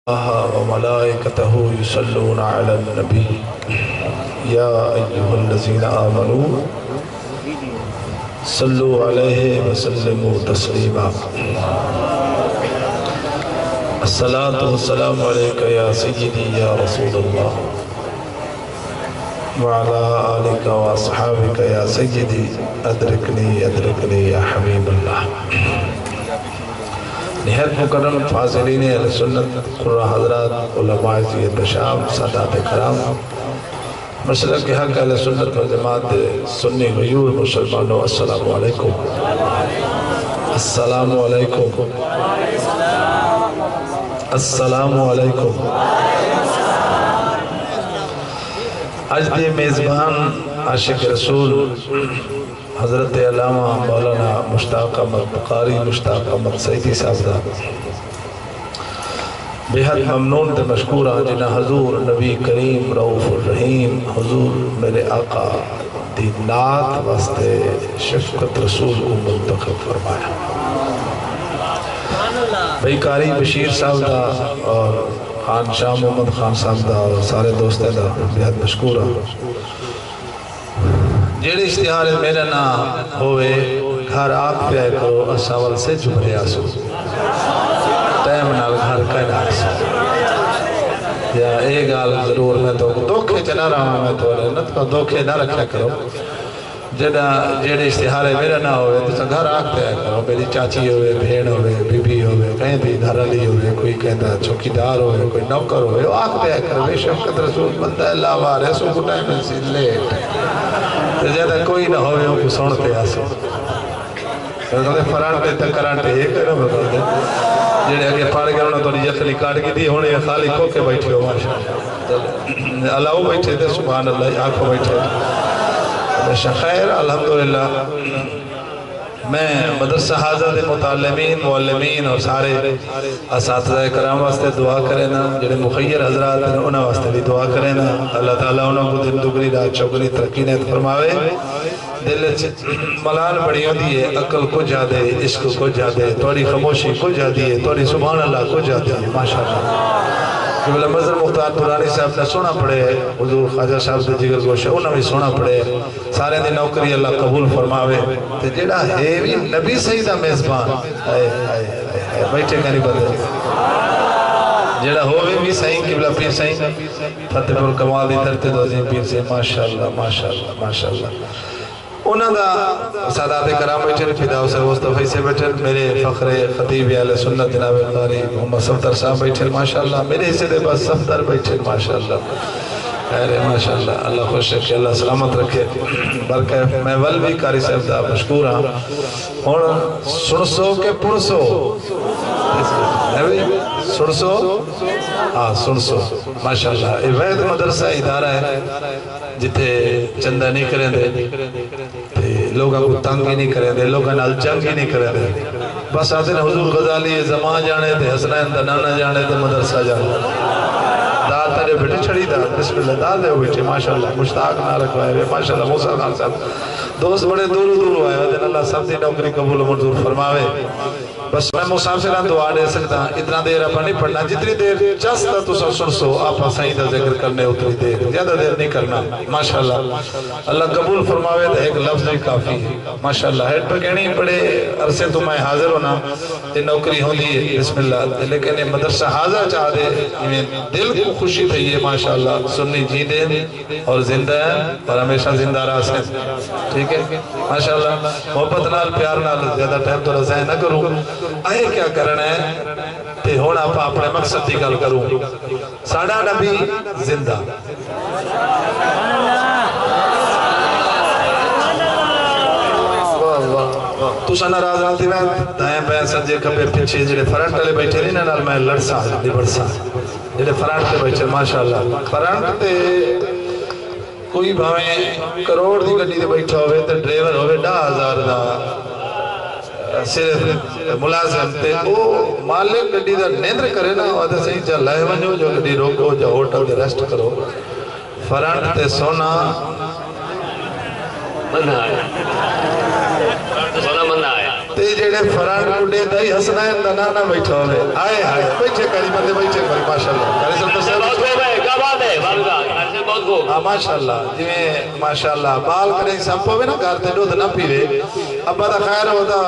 وملائكته يصلون على النبي يا أيها الذين آمنوا صلوا عليه وسلموا تسليما الصلاة والسلام عليك يا سيدي يا رسول الله وعلى آلك وأصحابك يا سيدي أدركني أدركني يا حبيب الله نہایت مکرم فاضلین اہل سنت قرآن حضرات علماء عزیت شام سادات کرام مسلک کے حق اہل سنت و جماعت سنی غیور مسلمانوں السلام علیکم السلام علیکم السلام علیکم آج دی میزبان عاشق رسول حضرت علامہ مولانا مشتاق احمد قاری مشتاق احمد سعیدی صاحب دا بہت ممنون تے مشکورہ جنہ حضور نبی کریم رؤوف الرحیم حضور میرے آقا دی نعت واسطے شفقت رسول کو منتخب فرمایا بھئی قاری بشیر صاحب دا اور خان شاہ محمد خان صاحب دا اور سارے دوستیں دا بہت مشکورہ جیڑے اشتہار میرا نہ ہوئے گھر آپ پہ کرو اساول سے جمرے آسو ٹائم نال گھر کہنا آسو یا ایک آل ضرور میں تو دھوکے چلا رہا ہوں میں تو رہنت کا دھوکے نہ رکھا کرو جیڑے اشتہار میرا نہ ہوئے تو گھر آپ پہ کرو میری چاچی ہوئے بھین ہوئے بی بی ہوئے کہیں بھی گھر علی ہوئے کوئی کہتا چوکیدار ہوئے کوئی نوکر ہوئے وہ آگ پہ کرو بے شفقت رسول بندہ اللہ وار ہے سو کو ٹائم سے لیٹ تو زیادہ کوئی نہ ہوئے ہوں کو سونتے آسے فرانٹے تک کرانٹے ایک ہے نا بکلتے جیڑے اگے پاڑ گئے انہوں نے تو یخلی کاٹ کی دی ہونے یہ خالی کھو کے بیٹھے ہو ماشاء اللہ وہ بیٹھے تھے سبحان اللہ آنکھوں بیٹھے خیر الحمدللہ میں مدرسہ حاضر متعلمین معلمین اور سارے اساتذہ کرام واسطے دعا کریں نا جڑے مخیر حضرات ہیں انہوں واسطے بھی دعا کریں نا اللہ تعالیٰ انہوں کو دن دگری رات چوگری ترقی نیت فرماوے دل ملال بڑی ہوں دیئے عقل کو جا دے عشق کو جا دے توڑی خاموشی کو جا دیئے توڑی سبحان اللہ کو جا دے ماشاءاللہ قبلہ مظہر مختار پرانی صاحب نے سونا پڑے حضور خواجہ صاحب سے جگر گوشہ انہوں بھی سونا پڑے سارے دی نوکری اللہ قبول فرماوے تو جیڑا ہے بھی نبی سیدہ میزبان بیٹھے گھنی بدے جیڑا ہوئے بھی صحیح قبلہ پیر صحیح فتح پر کمال دی ترتے دو عظیم پیر سے ماشاءاللہ ماشاءاللہ ماشاءاللہ انہوں دا سادات کرام بیٹھے فداؤ سے مصطفی سے بیٹھے میرے فخر خطیب اہل سنت جناب قاری محمد صفدر صاحب بیٹھے ماشاءاللہ میرے حصے دے بس صفدر بیٹھے ماشاءاللہ خیر ماشاءاللہ اللہ خوش رکھے اللہ سلامت رکھے برکہ میں ولوی قاری صاحب دا مشکور ہاں اور سنسو کے پرسو سنسو ہاں سنسو ماشاءاللہ وید مدرسہ ادارہ ہے جتے چندہ نہیں کریں دے لوگاں کو تنگ ہی نہیں کریں دے لوگاں نال جنگ ہی نہیں کریں دے بس آتے ہیں حضور غزالی زمان جانے دے حسنین دا نانا جانے دے مدرسہ جانے دار تارے بیٹھے چھڑی دا بسم اللہ دار دے بیٹھے ماشاءاللہ مشتاق نہ رکھوائے رہے ماشاءاللہ موسیٰ خان صاحب دوست بڑے دور ہوئے دن اللہ سب دی نوکری قبول و منظور فرماوے بس میں مسافران دعا دے سکتا ہوں اتنا دیر اپنا نہیں پڑھنا جتنی دیر چاہتا تو سب سن سو آپ صحیح دا ذکر کرنے اتنی دیر زیادہ دیر نہیں کرنا ماشاءاللہ اللہ قبول فرماوے تو ایک لفظ بھی کافی ہے ماشاءاللہ ہیڈ پہ کہنی پڑے عرصے تو میں حاضر ہونا یہ نوکری ہوں دی بسم اللہ لیکن یہ مدرسہ حاضر چاہ دے دل کو خوشی تھی یہ ماشاءاللہ سنی جی دے اور زندہ ہے اور ہمیشہ زندہ رہا سے ٹھیک ہے ماشاءاللہ محبت نال پیار نال زیادہ ٹائم تو رضائے نہ کروں آئے کیا کرنا ہے تے ہونا پا اپنے مقصد دی گل کروں ساڑھا نبی زندہ تو سا ناراض آتی میں دائیں بین سجے کبھے پیچھے جڑے فرانٹ لے بیٹھے نہیں نال میں لڑسا لبرسا جڑے فرانٹ لے بیٹھے ماشاءاللہ فرانٹ تے کوئی بھاویں کروڑ دی گھنٹی دے بیٹھا ہوئے تے ڈریور ہوئے 10,000 دا صرف ملازم تے وہ مالک گھنٹی دا نیندر کرے نا وہاں تے صحیح چاہ لائے ونجو جو گھنٹی روکو جو ہوٹل دے ریسٹ کرو فرانٹ تے سونا مندہ آیا فرانٹ تے سونا مندہ آیا تے جڑے دے فران کڈے دائی حسنین دا نانا بیٹھا ہوئے آئے آئے بیٹھے کاری بندے بیٹھے کاری ماشاءاللہ کاری سب تو سے بہت خوب ہے کیا بات ہے بہت خوب ماشاءاللہ جویں ماشاءاللہ بال کرے سب ہوئے نا کارتے دو دنا پیوے ابا دا خیر ہوتا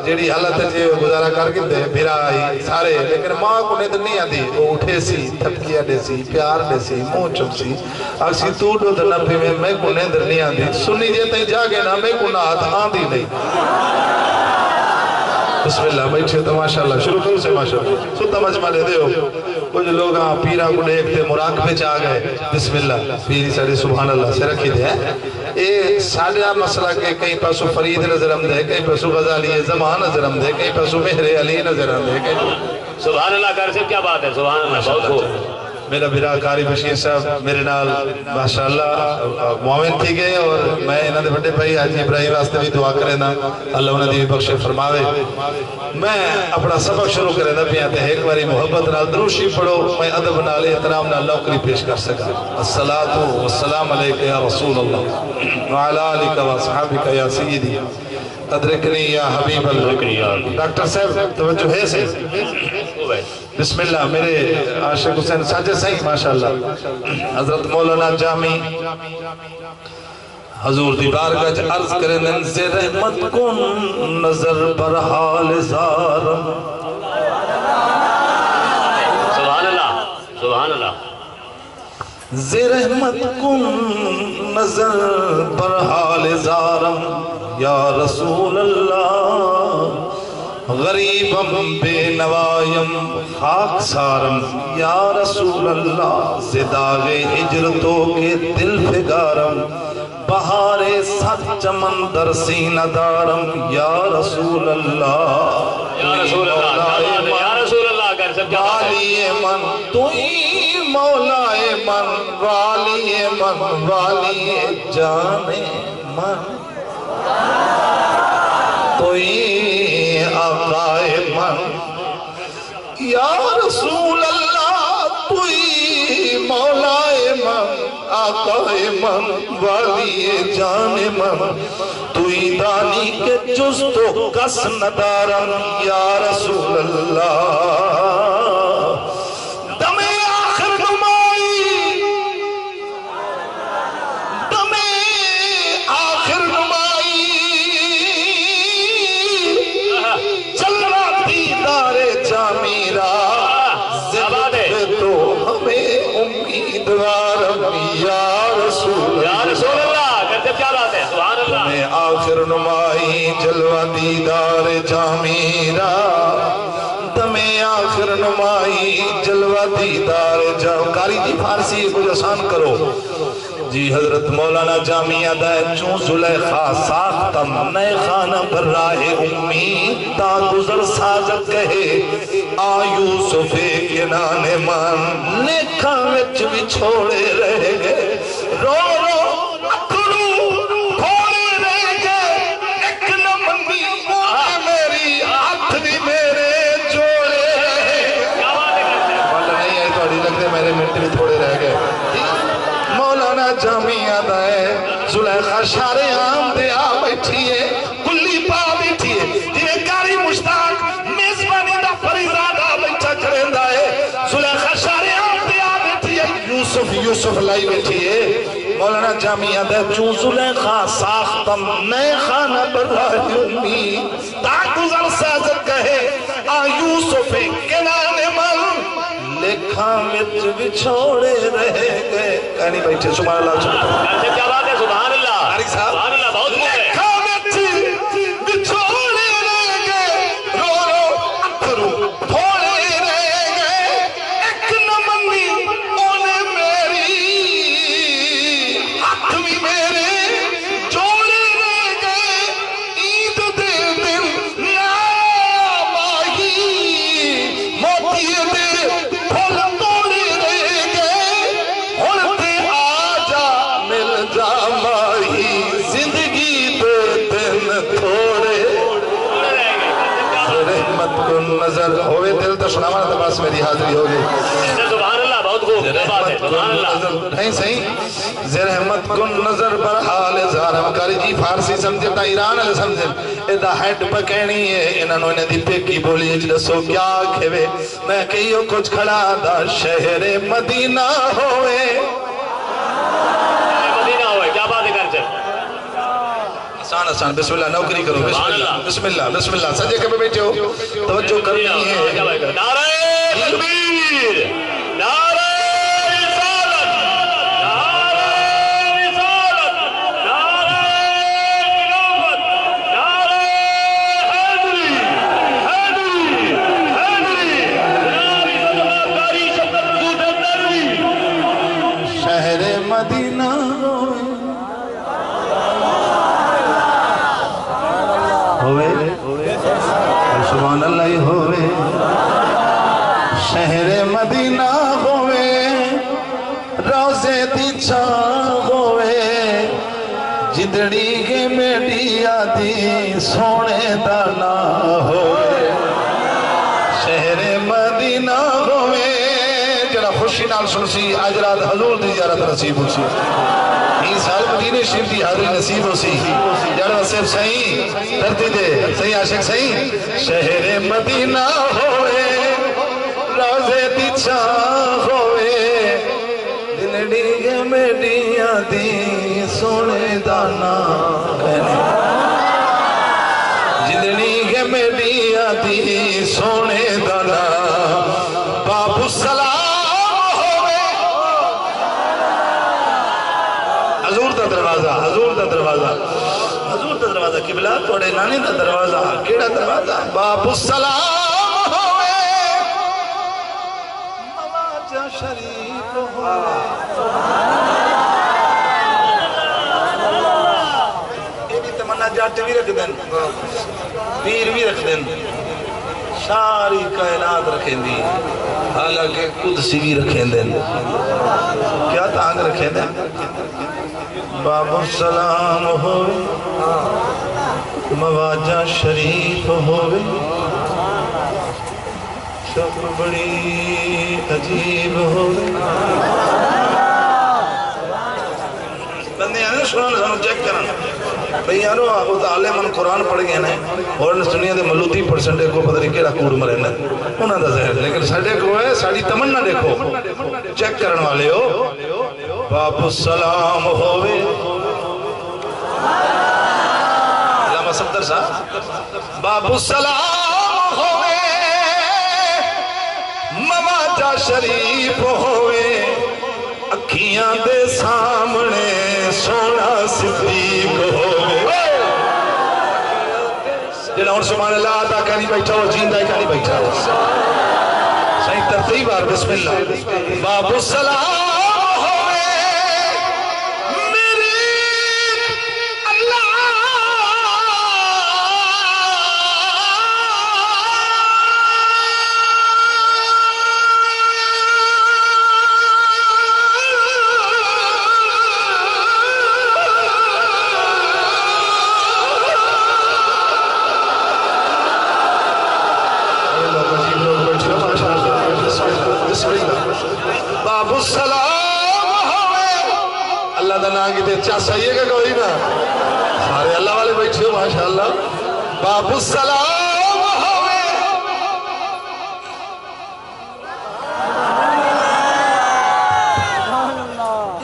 جیڑی حالت جے گزارا کر کے دے بھیرا آئی سارے لیکن ماں کو نیدر نہیں آدھی وہ اٹھے سی تھپکیا دے سی پیار دے سی مون چم سی اکسی تو دو دنا پیوے میں کو نیدر نہیں آدھی سنی جے تیں جاگے نا میں کو نات آندھی نہیں بسم اللہ بیٹھے تو ماشاءاللہ شروع کرو سے ماشاءاللہ ستا مجمع لے دے ہو کچھ لوگ پیرا کو دیکھتے مراقبے چاہ گئے بسم اللہ پیری سارے سبحان اللہ سے رکھی دے اے ساڑھا مسئلہ کے کئی پاسو فرید نظر ہم دے کئی پاسو غزالی زمان نظر ہم دے کئی پاسو مہر علی نظر ہم دے سبحان اللہ کر سے کیا بات ہے سبحان اللہ بہت خوب میرا برا کاری بشیر صاحب میرے نال ماشاءاللہ معاون تھی گئے اور میں انہاں دے بڑے بھائی حاجی ابراہیم واسطے بھی دعا کرے نا اللہ انہاں دی بخش فرماوے میں اپنا سبق شروع کرے نا پیا تے ایک باری محبت نال دروشی پڑھو میں ادب نال احترام نال نوکری پیش کر سکا الصلاۃ والسلام علیک یا رسول اللہ وعلی آلک و اصحابک یا سیدی ادرکنی یا حبیب اللہ ڈاکٹر صاحب توجہ ہے سے بسم اللہ میرے عاشق حسین ساجد صحیح ماشاءاللہ حضرت مولانا جامی حضور دی بارگاہ عرض کرن سے رحمت کن نظر پر حال زارم سبحان اللہ سبحان اللہ زِ رحمت کن نظر پر حال زارم یا رسول اللہ غریبم بے نوائم خاک سارم یا رسول اللہ زداغ ہجرتوں کے دل فگارم بہار سر چمن در سینہ دارم یا رسول اللہ یا رسول اللہ یا رسول اللہ کر سب کیا بات ہے والی من توئی مولا من والی من والی جان من توئی آقا من یا رسول اللہ توئی مولا من آقا من والی جان من توئی دانی کے جز تو کس ندارم یا رسول اللہ دم آخر نمائی دم آخر نمائی چلنا دیدار جامیرہ زندگی تو ہمیں امیدوارم یا رسول اللہ کر سب کیا بات ہے سبحان اللہ میں آخر نمائی جلوہ دیدار جامیرہ دم آخر نمائی جلوہ دیدار جامیرہ کاری جی فارسی کچھ آسان کرو جی حضرت مولانا جامعہ دائے چون زلیخا ساختم نئے خانہ پر راہ امید تا گزر سازت کہے آ یوسف کنان من لکھا وچ بھی چھوڑے رہ گئے رو رو اکڑو کھوڑے رہ گئے ایک نمنی مونے میری ہاتھ بھی میرے جوڑے رہے مولا نہیں ہے تو لگتے میرے منٹ بھی تھوڑے رہ گئے مولانا جامعہ دائے زلیخا شارے عام دے آ بیٹھیے کلی پا بیٹھیے جنہیں کاری مشتاق میزبانی دا فریضادہ بیٹھا کریں دائے زلیخا شارے عام دے آ بیٹھیے یوسف لائی بیٹھیے مولانا جامعہ دائے چون زلیخا ساختم نئے خانہ براہ امید تا گزر سازت کہے آ یوسف کنان من لکھا مت بچھوڑے رہ گئے کہانی بیٹھے سبحان اللہ کر سب کیا بات ہے سبحان اللہ سبحان اللہ بہت خوب ہے لکھا مت بچھوڑے رہ گئے رو رو اکھرو تھوڑے رہ گئے ایک نمنی اونے میری ہاتھ بھی میرے جوڑے رہ گئے عید دے دن نام آئی موتی دے پھول توڑے رہ گئے ہونتے آجا مل جا ماہی زندگی دے دن تھوڑے رحمت کو نظر ہوئے دل تو سناوانا تو بس میری حاضری ہوگی سبحان اللہ بہت خوب نہیں صحیح زرحمت کن نظر پر حال زارم کاری جی فارسی سمجھتا ایران علیہ سمجھن ادھا ہیڈ پکینی ہے انہوں نے دی پیکی بولی اجلسو کیا کھوے میں کہیو کچھ کھڑا دا شہر مدینہ ہوئے مدینہ ہوئے کیا بات کر چل آسان آسان بسم اللہ نوکری کرو بسم اللہ بسم اللہ سجے کبھی بیٹھے ہو توجہ کرنی ہے نعرہ تکبیر نعرہ رسالت نعرہ رسالت نعرہ خلافت نعرہ حیدری حیدری حیدری نعرہ صدقات داری شکر رسول اندروی شہر مدینہ ہوئے سبحان اللہ ہوئے شہر مدینہ ہوئے روزے دی چھاں ہوئے جدڑی کے میڈی آدھی سونے دانا ہوئے شہر مدینہ ہوئے جڑا خوشی نال سنسی آج رات حضور دی زیارت نصیب ہو سی این سال مدینہ شریف دی حاضری نصیب ہو سی جڑا صرف صحیح دھرتی دے صحیح عاشق صحیح شہر مدینہ ہوئے روزے دی چھاں ہوئے دلڑی کے میڈیاں دی سونے دانا جدڑی کے میڈیاں دی سونے دانا باب السلام ہوئے حضور دا دروازہ حضور دا دروازہ حضور دا دروازہ قبلہ توڑے نانے دا دروازہ کیڑا دروازہ باب السلام ہوئے مواجہ شریف ہوئے یہ بھی تمنا جاٹ بھی رکھ دیں پیر بھی رکھ دیں ساری کائنات رکھیں دی حالانکہ قدسی بھی رکھیں دیں کیا تانگ رکھیں دیں باب السلام ہوئے مواجہ شریف ہوئے شکر بڑی عجیب ہوئے بندے آنے سنانے سنو چیک کرنا بھئی آنو آگو تعلیم قرآن پڑھ گئے ہیں اور نے دنیا دے ملوتی پرسنٹے کو پتہ نہیں کیڑا کوڑ مرے ہیں انہاں دا ظاہر لیکن ساڑھے کو ہے ساڑھی تمنا دیکھو چیک کرن والے ہو باب السلام ہوئے علامہ صفدر صاحب باب السلام ہوئے مواجہ شریف ہوئے اکھیاں دے سامنے سونا صدیق ہوئے جنہا اور سبحان اللہ آتا کہنی بیٹھا ہو جیندہ کہنی بیٹھا ہو صحیح ترتیب بار بسم اللہ باب السلام باب السلام ہوئے اللہ دا نام کی دیچہ صحیح ہے کہ کوئی نا سارے اللہ والے بیٹھے ہو ماشاءاللہ باب السلام ہوئے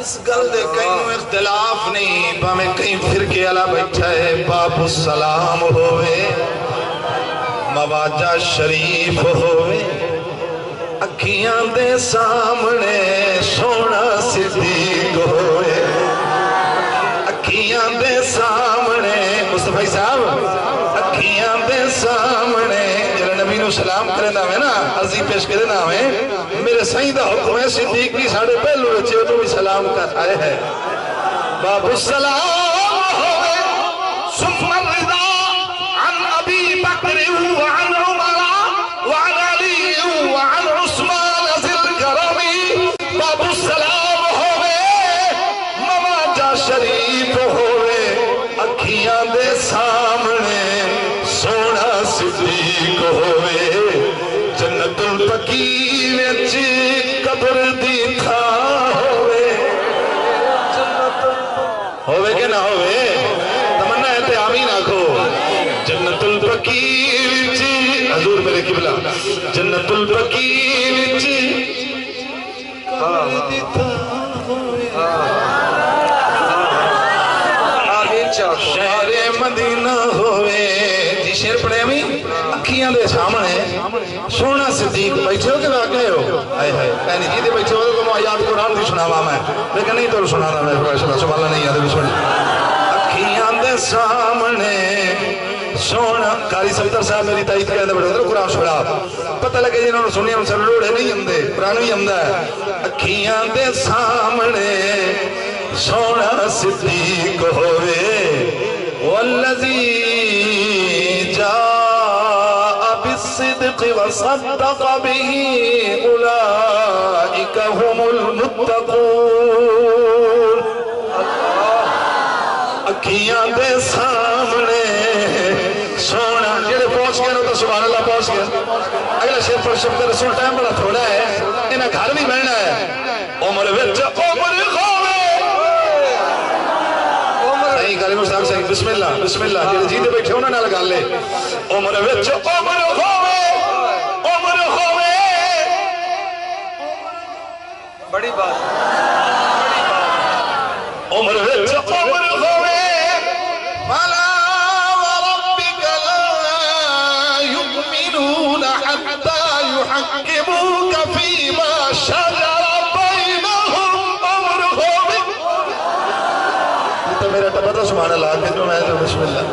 اس گل دے کہیں اختلاف نہیں باہمیں کہیں فرقے اللہ بیٹھا ہے باب السلام ہوئے مواجہ شریف ہوئے اکھیاں دے سامنے سونا صدیق ہوئے اکھیاں دے سامنے مصطفی صاحب اکھیاں دے سامنے جلے نبی نو سلام کرے نام ہے نا عرضی پیش کرے نام ہے میرے سیدہ حکم ہے صدیق بھی ساڑھے پہلو رچے تو بھی سلام کر آئے ہے باب السلام ہوئے ثم الرضا عن ابی بکر وعن عمر وعن علی وعن عثمان ذی الکرم باب السلام ہوئے مواجہ شریف ہوئے اکھیاں دے سامنے سونا صدیق ہوئے جنت البقیع وچ قبر دی تھا نہ ہوئے تمنا ہے تے آمین آکھو جنت البقی وچ حضور میرے قبلہ جنت البقی وچ شہر مدینہ ہوئے جی شیر پڑھے ہمیں اکھیاں دے سامنے سونا صدیق بیٹھے ہو کہ آ گئے ہو آئے ہائے پہنی جی دے بیٹھے ہو تو میں آیات قرآن دی سناوا میں لیکن نہیں تو سنانا میں سبحان اللہ نہیں یاد بھی سن اکھیاں دے سامنے سونا قاری سبتر صاحب میری تائید کہنے بڑھے ادھر قرآن سنا پتہ لگے جنہوں نے سنیا ہم سب لوڑے نہیں ہمدے قرآن ہی ہمدہ ہے اکھیاں دے سامنے سونا صدیق ہوئے والذی جاء بالصدق وصدق به اولئک هم المتقون اکھیاں دے سامنے سونا جیڑے پہنچ گئے تو سبحان اللہ پہنچ گئے اگلا شیر پر شبد رسول ٹائم بڑا تھوڑا ہے انہیں گھر بھی بہنا ہے عمر وچ عمر خوے صحیح کلمہ صاحب صحیح بسم اللہ جیڑے جیتے بیٹھے انہوں نے لگا لے عمر وچ عمر خوے بڑی بات عمر وچ عمر خوے فلا وربك لا يؤمنون حتى يحكموك فيما شجر بينهم عمر خوے تو میرا ٹبا سبحان اللہ کہ جو میں بسم اللہ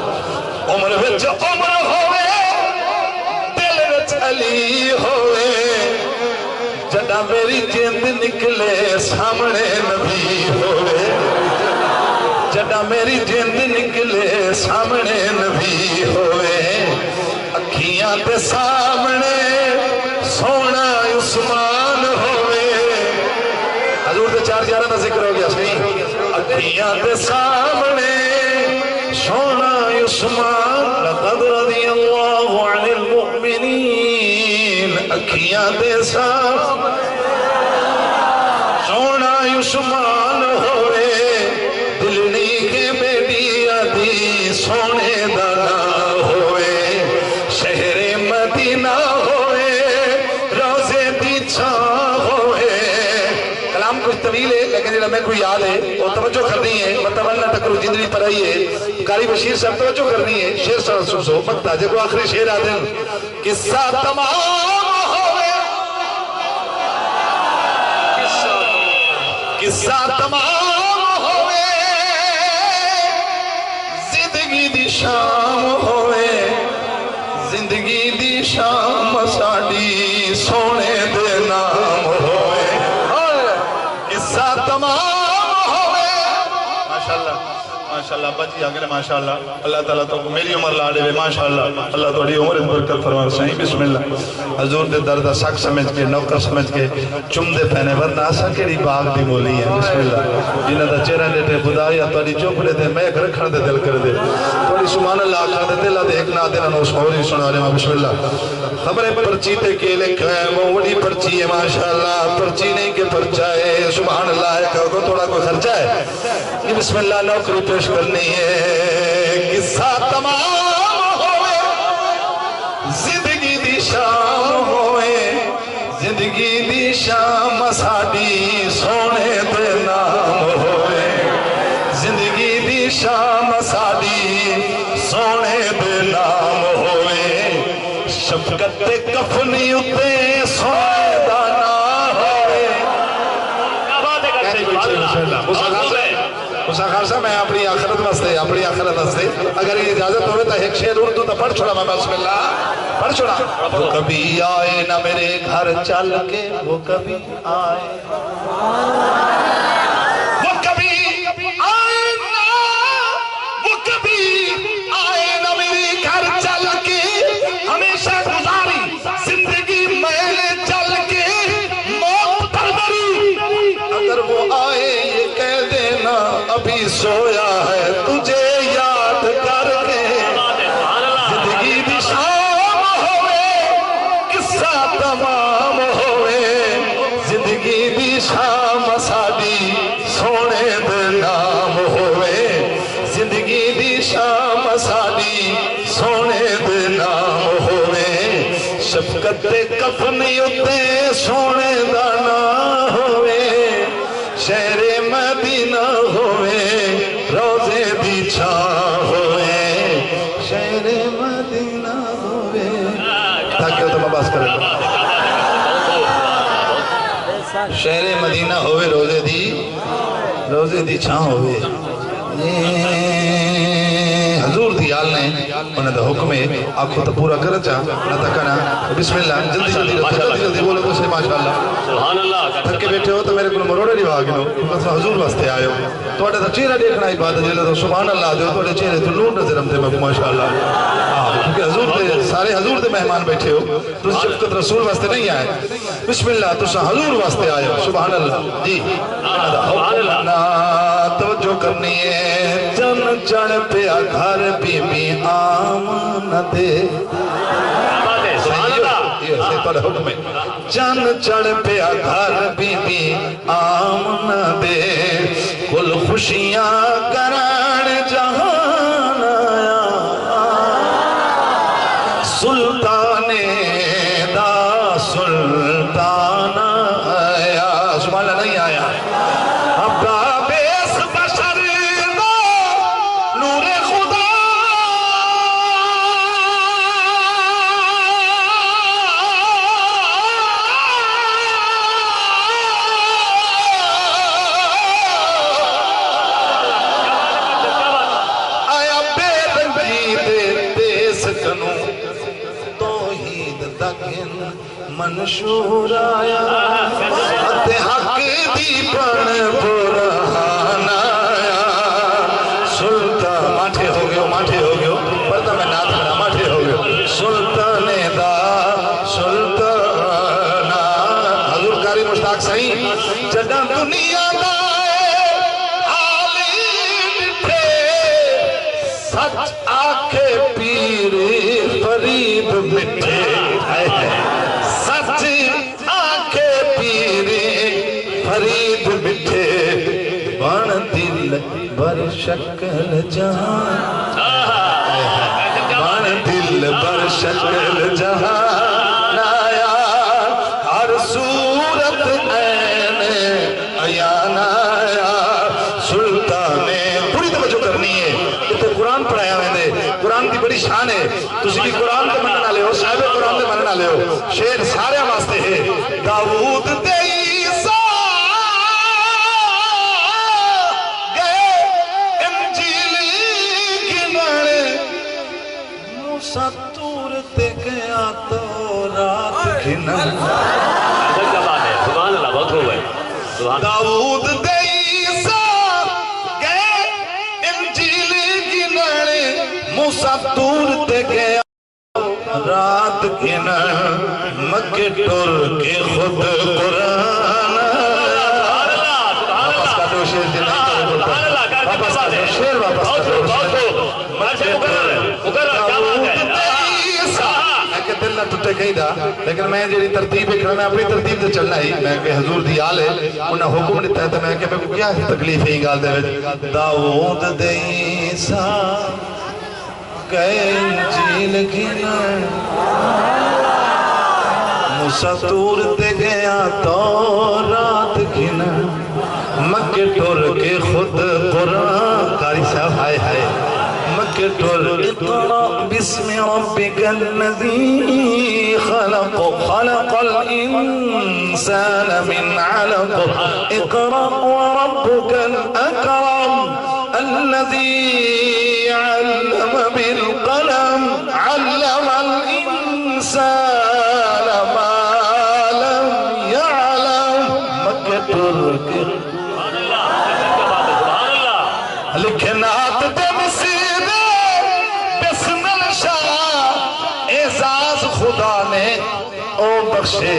عمر وچ عمر ہوئے دل وچ علی ہوئے جڑا میری جند نکلے سامنے نبی ہوئے جڑا میری جند نکلے سامنے نبی ہوئے اکھیاں تے سامنے سونا عثمان ہوئے حضور دے چار جارہ دا ذکر ہو گیا صحیح اکھیاں دے سامنے سونا عثمان لقد رضی اللہ عن المؤمنین اکھیاں دے سامنے سونا عثمان ہوئے دلنی کے بیٹی آدھی سونے دانا ہوئے شہر مدینہ ہوئے روزے دی چھاں ہوئے کلام کچھ طویل ہے لیکن جنہا میں کوئی یاد ہے وہ توجہ کرنی ہے متمنہ تکرو جندری پر آئی ہے قاری بشیر صاحب توجہ کرنی ہے شیر سر سنسو مکتا جب وہ آخری شیر آدھیں قصہ تمام ہوئے قصہ تمام ہوئے زندگی دی شام ہوئے زندگی دی شام ساڑی سونے دے نام ہوئے قصہ تمام ہوئے ماشاءاللہ بچی آگے ماشاءاللہ اللہ تعالیٰ تو میری عمر لاڑے ہوئے ماشاءاللہ اللہ تو اڑی عمر برکت فرمان صحیح بسم اللہ حضور دے دردہ ساک سمجھ کے نوکر سمجھ کے چم دے پہنے ورنہ آسا کیڑی باغ دی مولی ہے بسم اللہ جنہ دا چہرہ لیٹے خدا یا تو اڑی چوپڑے دے میں ایک رکھن دے دل کر دے توڑی سبحان اللہ آکھا دے دلہ دے ایک نہ دینا نوس موری سنا رہے بسم اللہ خبریں پرچی تے کے لکھا ہے وہ وڑی پرچی ہے ماشاءاللہ پرچی نہیں کہ پرچا ہے سبحان اللہ ہے کہ تھوڑا کوئی خرچہ ہے یہ بسم اللہ نوکری پیش کرنی ہے قصہ تمام ہوئے زندگی دی شام ہوئے زندگی دی شام ساڑی سونے دے نام ہوئے زندگی دی شام ساڑی سونے دے نام ہوئے شفقت دے کفنی اتے سونے دانا ہوئے کیا بات ہے کرتے موسیٰ خان صاحب میں اپنی آخرت واسطے اگر یہ اجازت ہوئے تو ایک شعر اردو تو پڑھ چھوڑا میں بسم اللہ پڑھ چھوڑا وہ کبھی آئے نہ میرے گھر چل کے وہ کبھی آئے وہ کبھی آئے نہ میرے گھر چل کے ہمیشہ گزاری زندگی میں چل کے موت پروری اگر وہ آئے یہ کہہ دینا ابھی سویا ہے تجھے یاد کر کے زندگی بھی شام ہوئے قصہ تمام ہوئے زندگی بھی شام ساڑی سونے دے نام ہوئے سفنی اتے سونے دانا ہوئے شہر مدینہ ہوئے روزے دی چھاں ہوئے شہر مدینہ ہوئے تاکہ وہ تو میں باس کرے گا شہر مدینہ ہوئے روزے دی چھاں ہوئے حضور دی آل نے انہیں دا حکم ہے آپ کو تو پورا کرا چاہ نہ تکنا بسم اللہ جلدی بولو تو سے ماشاءاللہ سبحان اللہ تھکے بیٹھے ہو تو میرے کو مروڑے نہیں بھاگنو کیونکہ حضور واسطے آئے ہو تو اٹھے تو چہرہ دیکھنا عبادت جلد تو سبحان اللہ دے تو اٹھے چہرے تو نور نظر ہم تھے میں ماشاءاللہ کیونکہ حضور دے سارے حضور دے مہمان بیٹھے ہو تو شفقت رسول واسطے نہیں آئے بسم اللہ تو حضور واسطے آئے ہو سبحان اللہ جی توجہ کرنی ہے چن چڑھ پیا گھر بی بی آمن دے حکم چن چڑھ پیا گھر بی بی آمن دے کل خوشیاں کران جہان آیا سلطان دا سلطان آیا سبحان اللہ نہیں آیا منشور آیا حق دی پن برہان آیا سلطان ماٹھے ہو گئے پردہ میں نات کرا ماٹھے ہو گئے سلطان دا سلطان حضور کاری مشتاق صحیح جدہ دنیا دائے حالی مٹھے سچ آکھے پیر فرید مٹھے فرید مٹھے بان دل بر شکل جہان بان دل بر شکل جہان آیا ہر صورت عین عیان آیا سلطان پوری توجہ کرنی ہے یہ تو قرآن پڑھایا میں نے قرآن کی بڑی شان ہے تسی بھی قرآن دے مننا لے ہو صاحب قرآن دے مننا لے ہو شیر سارے واسطے ہے داؤد دے ستور تے گیا تو رات گھنا سبحان اللہ بہت ہو گئے داؤد دے عیسیٰ گئے انجیل گھنانے موسیٰ تور تے گیا رات گھنا مکہ ٹور کے خود قرآن واپس کا دو شیر دن واپس کا دو شیر واپس کا دو دل نہ ٹوٹے کہیں دا لیکن میں جیڑی ترتیب اکھنا میں اپنی ترتیب سے چلنا ہی میں کہ حضور دی آل ہے انہا حکم نہیں تھا میں کہ میں کو کیا تکلیف ہی گال دے وچ داؤد دے عیسیٰ گئے انجیل گھنا موسیٰ تور تے گیا تو رات گھنا مکہ ٹور کے خود قرآن قاری صاحب ہائے ہائے مکہ ٹور اقرأ بسم ربک الذی خلق خلق الانسان من علق اقرأ وربک الاکرم الذی علم بالقلم علم الانسان ما لم يعلم مکہ ٹور کے لکھنات دے مسیدے بسم الشاہ اعزاز خدا نے او بخشے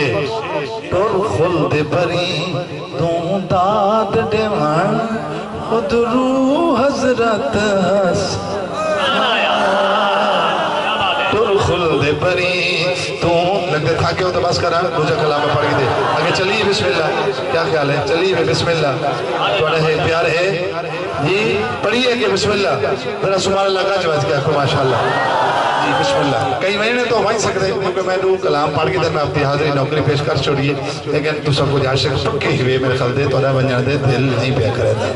ٹور خلد بری دوں داد دیوان خود روح حضرت حس ٹور خلد بری تو لگتے تھا کہ وہ تو بس کرا دوجہ کلامہ پڑھ گئی دے آگے چلیے بسم اللہ کیا خیال ہے چلیے بسم اللہ تو ہے پیار ہے جی پڑھیے کہ بسم اللہ ذرا سبحان اللہ کا جواز کیا کرو ماشاءاللہ جی بسم اللہ کئی مہینے تو ہمیں سکتے کیونکہ میں دو کلام پڑھ کے در میں اپنی حاضری نوکری پیش کر چھوڑیے لیکن تو سب کو جاشک پکے ہوئے میرے خل دے تو رہ بنجان دے دل نہیں پیا کرے دا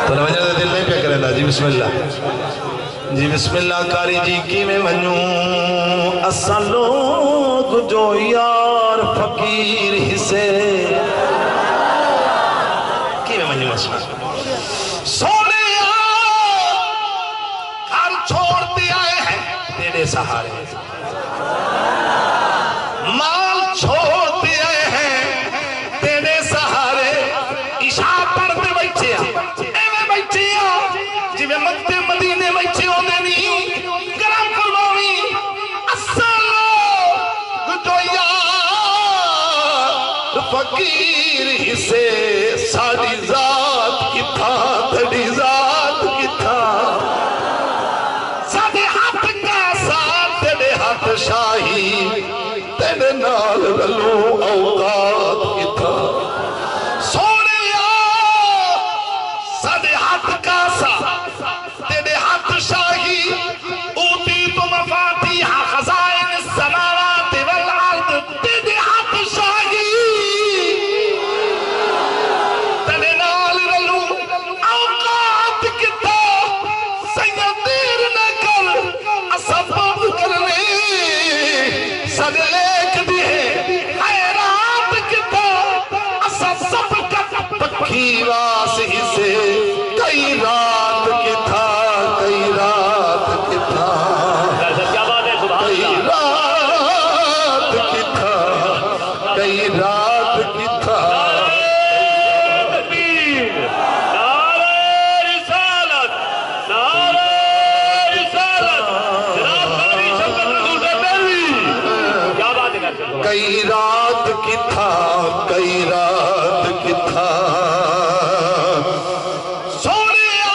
تو رہ بنجان دے دل نہیں پیا کرے دا جی بسم اللہ جی بسم اللہ کاری جی کی میں منوں اسا لوگ جو یار فقیر حصے کی میں منوں اسا سونے ہر چھوڑ دیا ہے تیرے سہارے مال چھوڑ دیا ہے تیرے سہارے عشاء پڑھ دے بیٹھے ایویں بیٹھے جی میں مکتے مدینے بیٹھے ہو دینی گرم فرماوی السلام جو یار فقیر حصے ساڑی ذات کی تھا تھڑی ذات کی تھا ساڑے ہاتھ کا ساتھ تیرے ہاتھ شاہی تیرے نال رلو اوقات کی تھا سونیا ساڑے ہاتھ کا ساتھ تیرے ہاتھ شاہی اوٹی تو مفاتیح خزائن السماوات والارض تیرے ہاتھ شاہی تیرے نال رلو اوقات کی تھا سید دیر نہ کر اسباب کرنے سد ایک بھی ہے حیرات کی تھا اسا سب کا پکھی واس ہی سے کئی رات کی تھا کئی رات کی تھا کیا بات ہے سبحان کئی اللہ رات کی تھا کئی رات کی تھا تکبیر نعرہ رسالت نعرہ رسالت جناب قاری شوکت رسول سے پیروی کیا بات ہے کئی رات کی تھا کئی رات کی تھا سونیا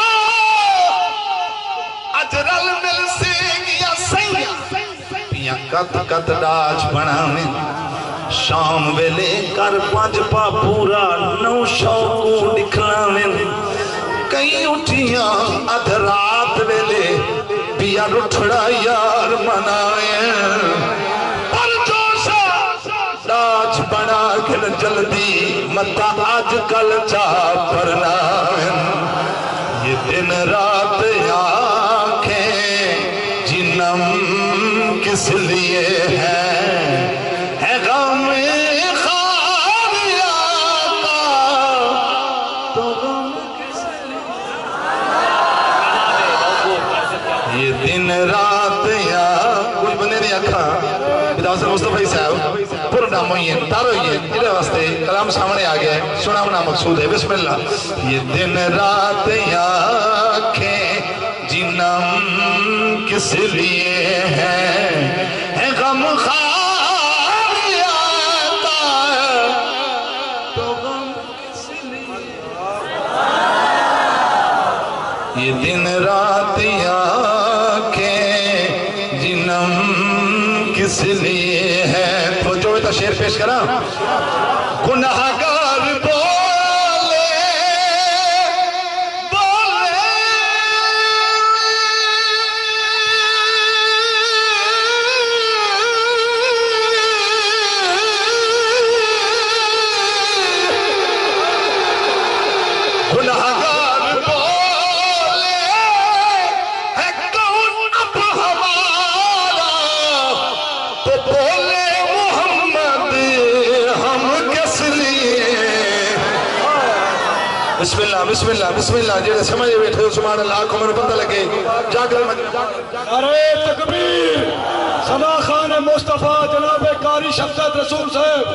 اجرل مل سے گیا سیاں پیاں کت کت ڈاج بناویں شام ویلے کر پانچ پا پورا نو شوقوں دکھلاویں کئی اٹھیاں ادھ رات ویلے پیا رٹھڑا یار مناویں پر جوشا ڈاج بنا کے جلدی متا آج کل چاہ پرناویں یہ دن رات آنکھیں جنم کس لیے ہے غم خار آتا تو غم کس لیے یہ دن رات یا کوئی بنے نہیں آکھا بداؤ سے مصطفی صاحب پورا نام ہوئی ہے تارو ہوئی ہے یہ واسطے کلام سامنے آگیا ہے سنا منا مقصود ہے بسم اللہ یہ دن رات آنکھیں جنم کس لیے ہے غم خار آتا تو غم کس لیے یہ دن رات آنکھیں جنم کس لیے ہے تو جو تا شعر پیش کرا گناہگار بولے بولے گناہگار بولے ہے کون اب ہمارا تو بولے محمد ہم کس لیے بسم اللہ بسم اللہ بسم اللہ جیڑے سمجھے بیٹھے ہو سبحان اللہ آنکھوں میں پتہ لگے جاگر نعرہ تکبیر ثنا خان مصطفیٰ جناب قاری شفقت رسول صاحب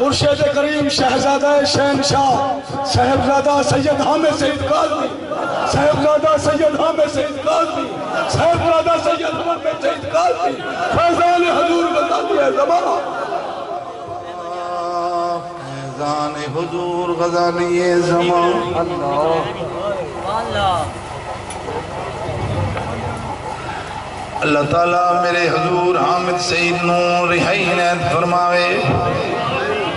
مرشد کریم شہزادہ شہنشاہ صاحبزادہ سید حامد سید قاضی صاحبزادہ سید حامد سید قاضی صاحبزادہ سید حامد سید قاضی فیضان حضور غزالی زمان فیضان حضور غزالی زمان اللہ تعالیٰ میرے حضور حامد سید نور رہائی نیت فرماوے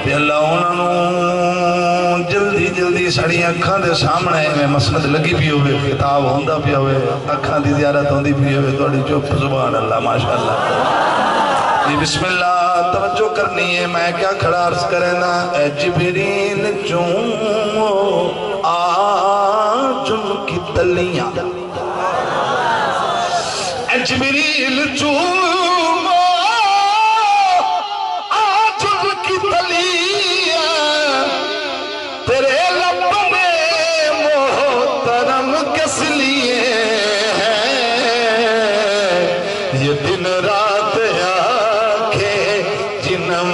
کہ اللہ انہوں جلدی جلدی سڑی اکھاں دے سامنے میں مسند لگی بھی ہوئے خطاب ہوندہ بھی ہوئے اکھاں دی زیارت ہوندی بھی ہوئے توڑی چپ سبحان اللہ ماشاءاللہ جی بسم اللہ توجہ کرنی ہے میں کیا کھڑا عرض کرنا اے جبریل چومو آج ان کی تلیاں اے جبریل چومو آج ان کی تلیاں تیرے لب میں محترم کس لیے ہیں یہ دن رات آنکھیں جنم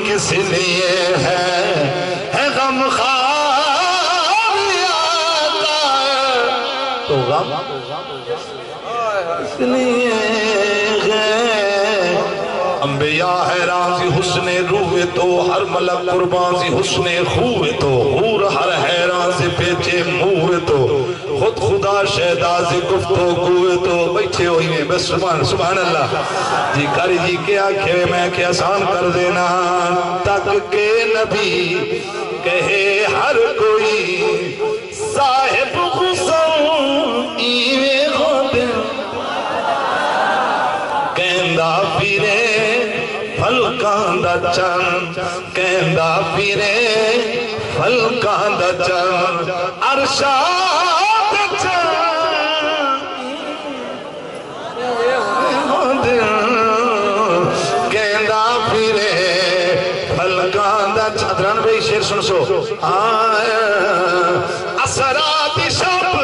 کس لیے ہے غم خوار آتا ہے تو غم اس لیے ہے انبیاء حیران سی حسن روح تو ہر ملک قربان سی حسن خوہ تو حور ہر حیران سے پیچھے موہ تو خود خدا شہدہ سے گفتو گوہ تو بیٹھے ہوئی میں بس سبحان اللہ جی کاری جی کیا کھے میں کیا آسان کر دینا تک کہ نبی کہے ہر کوئی صاحب خسن ایوے خود کہندہ پیرے پھلکاں دا چند کہندہ پیرے پھلکاں دا چند ارشاد چند کہندہ پیرے پھلکاں دا چند رن بھئی شیر سن سو اثرات شب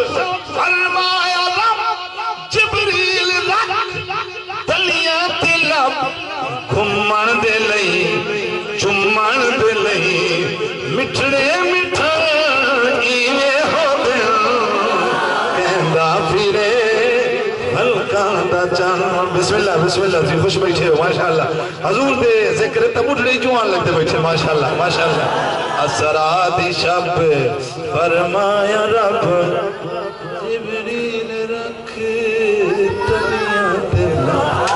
فرمایا رب جبریل رکھ تلیاں تلب گھمن دے لئی چمن دے لئی مٹھڑے مٹھڑ ایوے ہو دل کہندہ پھرے ہلکاں دا چند بسم اللہ تھی خوش بیٹھے ہو ماشاءاللہ حضور دے ذکر تبوٹڑی جوان لگتے بیٹھے ماشاءاللہ اثرات شب فرمایا رب جبریل رکھ تلیاں تلب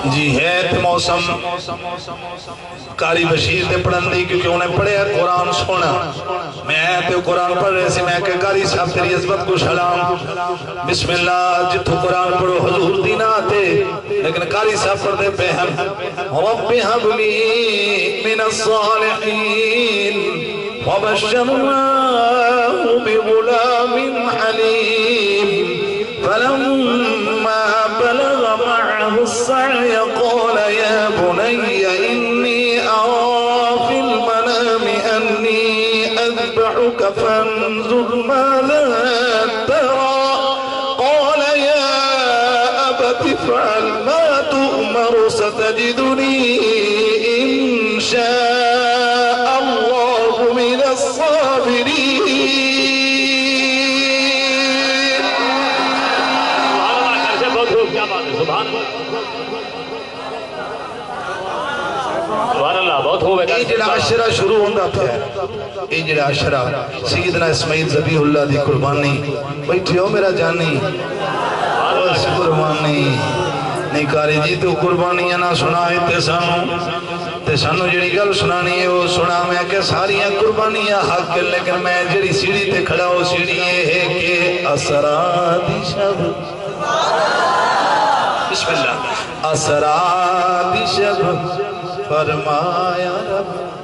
جی ہے تے موسم کاری بشیر تے پڑھن دی کیونکہ انہیں پڑھے قرآن سونا میں تے قرآن پڑھ رہے سی میں کہ کاری صاحب تیری عظمت کو سلام بسم اللہ جتو قرآن پڑھو حضور دینا آتے لیکن کاری صاحب پڑھ دے پہ ہم رب حب لی من الصالحین وبشرناه بغلام حلیم فلما بلغ معه السعي قال يا بني إني أرى في المنام أني أذبحك فانظر ماذا ترى قال يا أبت افعل ما تؤمر ستجدني إن شاء الله من الصابرين یہ جڑا عشرہ شروع ہوندہ پہ یہ جڑا عشرہ سیدنا اسماعیل ذبیح اللہ دی قربانی بیٹھے ہو میرا جانی اس قربانی نہیں کاری جی تو قربانیاں نہ سنائے تے سانو جڑی گل سنانی ہے وہ سنا میں کہ ساریاں قربانیاں حق لیکن میں جڑی سیڑھی تے کھڑا ہو سیڑھی ہے کہ اثرات شب بسم اللہ اثرات شب فرمایا رب